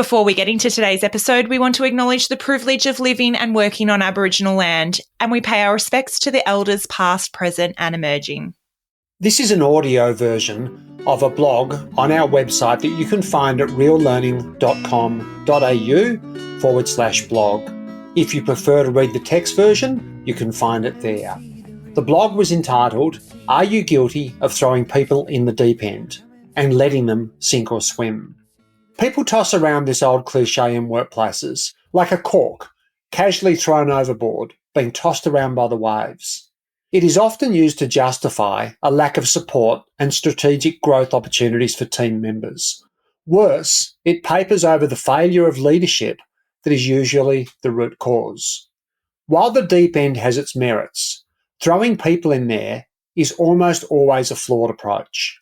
Before we get into today's episode, we want to acknowledge the privilege of living and working on Aboriginal land, and we pay our respects to the elders past, present and emerging. This is an audio version of a blog on our website that you can find at reallearning.com.au/blog. If you prefer to read the text version, you can find it there. The blog was entitled, "Are You Guilty of Throwing People in the Deep End and Letting Them Sink or Swim?" People toss around this old cliche in workplaces, like a cork, casually thrown overboard, being tossed around by the waves. It is often used to justify a lack of support and strategic growth opportunities for team members. Worse, it papers over the failure of leadership that is usually the root cause. While the deep end has its merits, throwing people in there is almost always a flawed approach.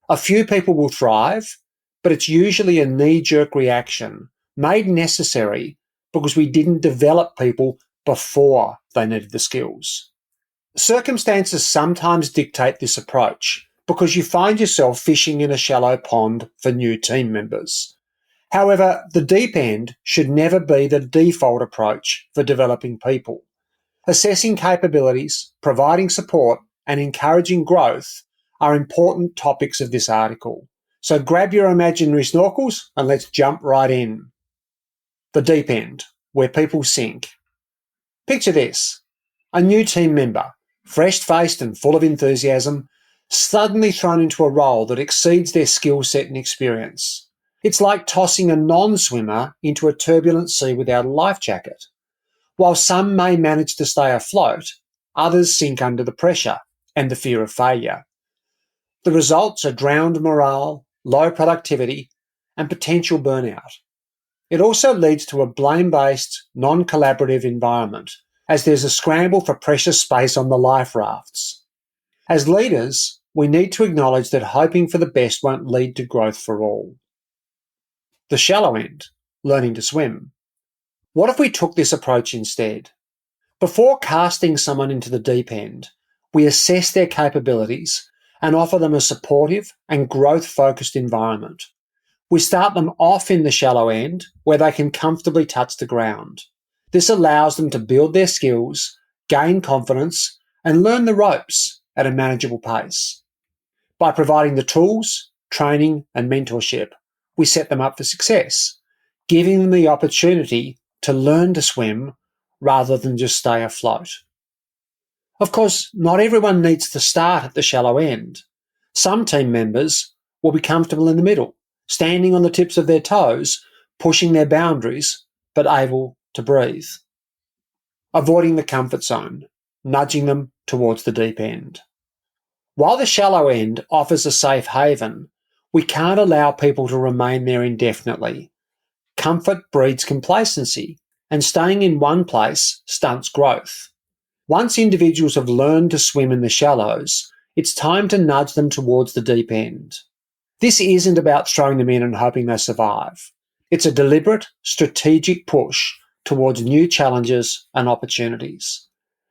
A few people will thrive, but it's usually a knee-jerk reaction made necessary because we didn't develop people before they needed the skills. Circumstances sometimes dictate this approach because you find yourself fishing in a shallow pond for new team members. However, the deep end should never be the default approach for developing people. Assessing capabilities, providing support, and encouraging growth are important topics of this article. So grab your imaginary snorkels and let's jump right in. The deep end, where people sink. Picture this: a new team member, fresh-faced and full of enthusiasm, suddenly thrown into a role that exceeds their skill set and experience. It's like tossing a non-swimmer into a turbulent sea without a life jacket. While some may manage to stay afloat, others sink under the pressure and the fear of failure. The results are drowned morale, low productivity, and potential burnout. It also leads to a blame-based, non-collaborative environment, as there's a scramble for precious space on the life rafts. As leaders, we need to acknowledge that hoping for the best won't lead to growth for all. The shallow end, learning to swim. What if we took this approach instead? Before casting someone into the deep end, we assess their capabilities and offer them a supportive and growth-focused environment. We start them off in the shallow end where they can comfortably touch the ground. This allows them to build their skills, gain confidence, and learn the ropes at a manageable pace. By providing the tools, training, and mentorship, we set them up for success, giving them the opportunity to learn to swim rather than just stay afloat. Of course, not everyone needs to start at the shallow end. Some team members will be comfortable in the middle, standing on the tips of their toes, pushing their boundaries, but able to breathe. Avoiding the comfort zone, nudging them towards the deep end. While the shallow end offers a safe haven, we can't allow people to remain there indefinitely. Comfort breeds complacency, and staying in one place stunts growth. Once individuals have learned to swim in the shallows, it's time to nudge them towards the deep end. This isn't about throwing them in and hoping they survive. It's a deliberate, strategic push towards new challenges and opportunities.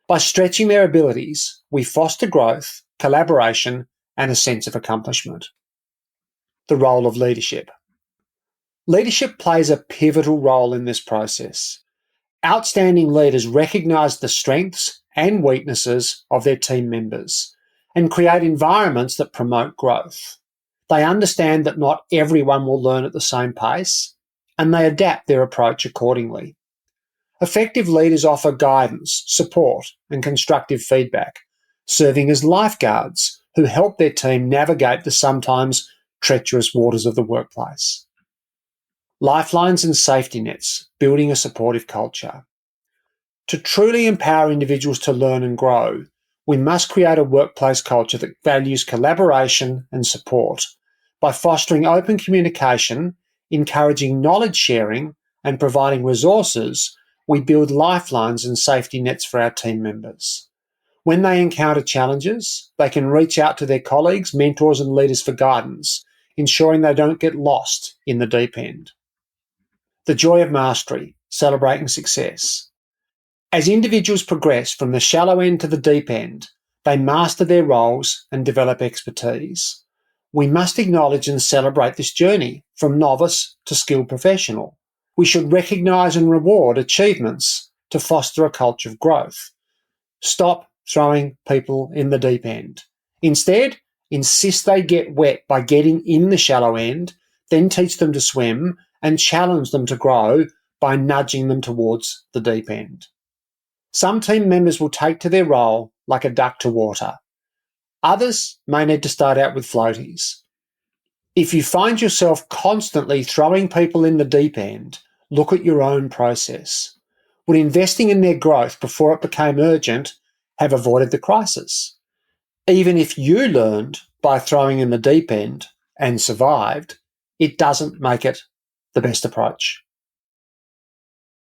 By stretching their abilities, we foster growth, collaboration, and a sense of accomplishment. The role of leadership. Leadership plays a pivotal role in this process. Outstanding leaders recognise the strengths and weaknesses of their team members and create environments that promote growth. They understand that not everyone will learn at the same pace, and they adapt their approach accordingly. Effective leaders offer guidance, support, and constructive feedback, serving as lifeguards who help their team navigate the sometimes treacherous waters of the workplace. Lifelines and safety nets, building a supportive culture. To truly empower individuals to learn and grow, we must create a workplace culture that values collaboration and support by fostering open communication, encouraging knowledge sharing, and providing resources. We build lifelines and safety nets for our team members. When they encounter challenges, they can reach out to their colleagues, mentors, and leaders for guidance, ensuring they don't get lost in the deep end. The joy of mastery, celebrating success. As individuals progress from the shallow end to the deep end, they master their roles and develop expertise. We must acknowledge and celebrate this journey from novice to skilled professional. We should recognise and reward achievements to foster a culture of growth. Stop throwing people in the deep end. Instead, insist they get wet by getting in the shallow end, then teach them to swim and challenge them to grow by nudging them towards the deep end. Some team members will take to their role like a duck to water. Others may need to start out with floaties. If you find yourself constantly throwing people in the deep end, look at your own process. Would investing in their growth before it became urgent have avoided the crisis? Even if you learned by throwing in the deep end and survived, it doesn't make it the best approach.